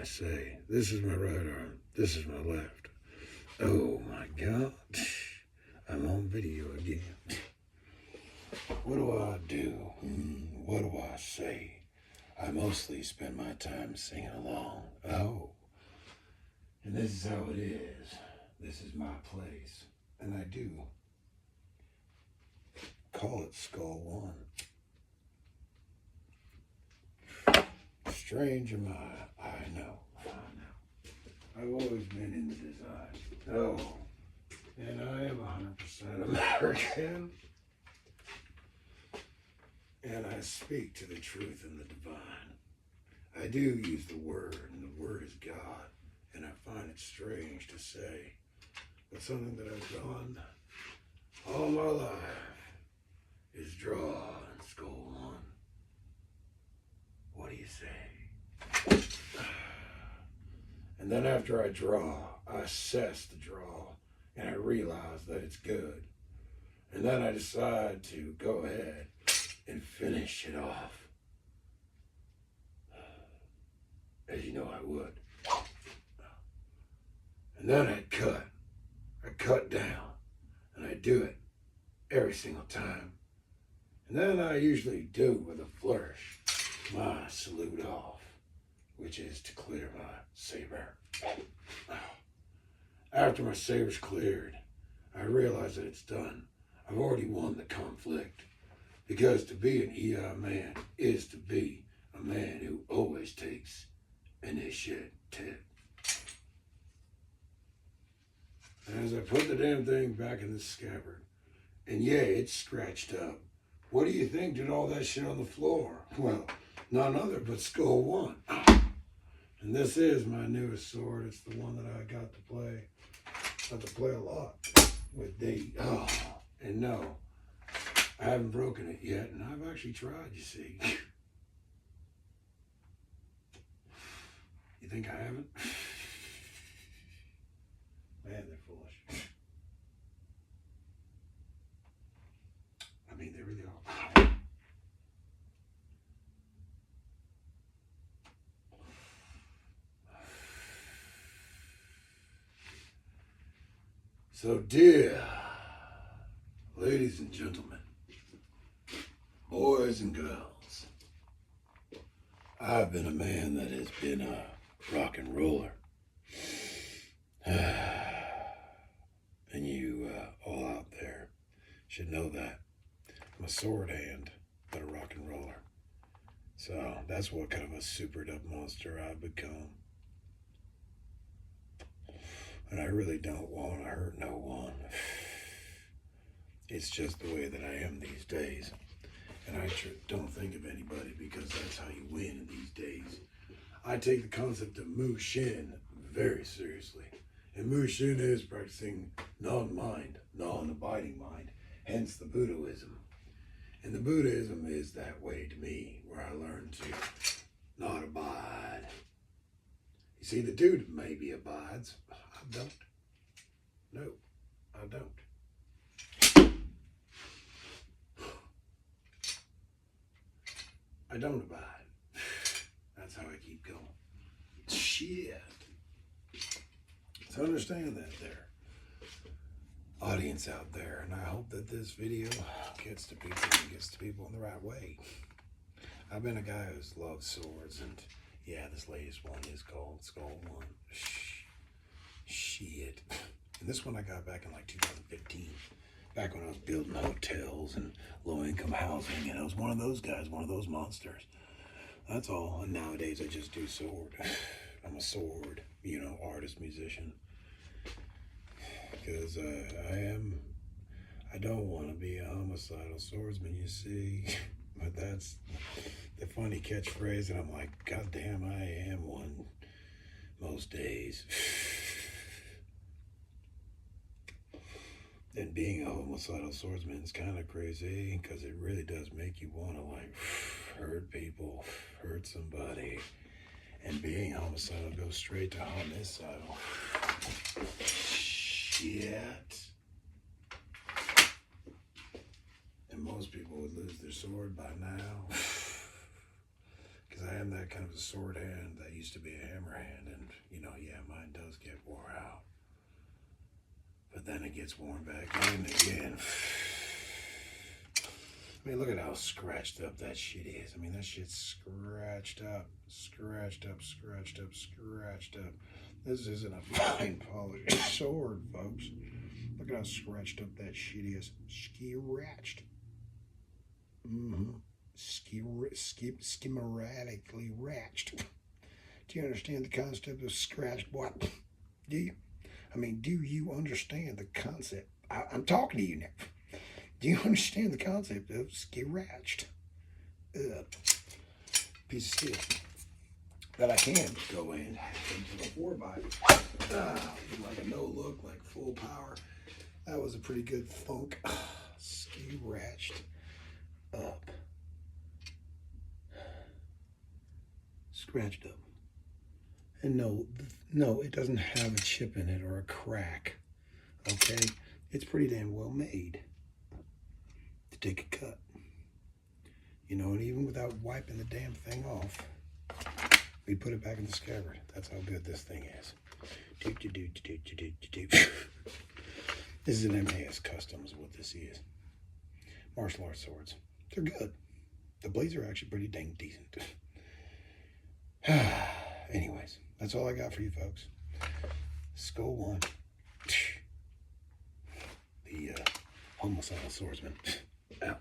say? This is my right arm. This is my left. Oh my God. I'm on video again. What do I do? What do I say? I mostly spend my time singing along. Oh. And this is how it is. This is my place. And I do call it Skull One. Strange am I know. I've always been in the design. Oh, and I am 100% American. And I speak to the truth and the divine. I do use the word, and the word is God. And I find it strange to say, but something that I've done all my life is draw and Skull One. What do you say? And then after I draw, I assess the draw, and I realize that it's good. And then I decide to go ahead and finish it off. As you know I would. And then I cut down, and I do it every single time. And then I usually do with a flourish my salute off, which is to clear my saber. After my saber's cleared, I realize that it's done. I've already won the conflict, because to be an EI man is to be a man who always takes initiative. And as I put the damn thing back in the scabbard, and yeah, it's scratched up. What do you think did all that shit on the floor? Well, none other but Skull One. And this is my newest sword. It's the one that I got to play. Got to play a lot with D. Oh, and no, I haven't broken it yet, and I've actually tried, you see. You think I haven't? Man, they're foolish. I mean, they really are. So, dear ladies and gentlemen, boys and girls, I've been a man that has been a rock and roller. And you all out there should know that. I'm a sword hand, but a rock and roller. So that's what kind of a supered up monster I've become. And I really don't want to hurt no one. It's just the way that I am these days. And I don't think of anybody, because that's how you win in these days. I take the concept of Mu Shin very seriously. And Mu Shin is practicing non-mind, non-abiding mind, hence the Buddhism. And the Buddhism is that way to me, where I learned to not abide. You see, the dude maybe abides, but I don't. No, I don't. I don't abide. That's how I keep going. Shit. So understand that there, audience out there, and I hope that this video gets to people and gets to people in the right way. I've been a guy who's loved swords, and yeah, this latest one is called Skull One. Shit. And this one I got back in like 2015, back when I was building hotels and low-income housing, and I was one of those guys, one of those monsters. That's all. And nowadays I just do sword. I'm a sword, artist, musician. Because I don't want to be a homicidal swordsman, you see. But that's the funny catchphrase, and I'm like, God damn, I am one most days. And being a homicidal swordsman is kind of crazy, because it really does make you want to like hurt people, hurt somebody. And being homicidal goes straight to homicidal. Shit. And most people would lose their sword by now. Because I am that kind of a sword hand that used to be a hammer hand, and yeah, mine does get wore out. But then it gets worn back in again. I mean, look at how scratched up that shit is. I mean, that shit's scratched up, scratched up, scratched up, scratched up. This isn't a fine polished sword, folks. Look at how scratched up that shit is. Scratched. Schematically ratched. Do you understand the concept of scratched? What? Do you? I mean, do you understand the concept? I'm talking to you now. Do you understand the concept of scratched? Piece of steel that I can go in into the 4x. Like a no look, like full power. That was a pretty good thunk. Scratched up. Scratched up. And no, it doesn't have a chip in it or a crack. Okay? It's pretty damn well made to take a cut. And even without wiping the damn thing off, we put it back in the scabbard. That's how good this thing is. This is an MAS Custom is what this is. Martial arts swords. They're good. The blades are actually pretty dang decent. Anyways, that's all I got for you folks. Skull One. The homicidal swordsman. Out.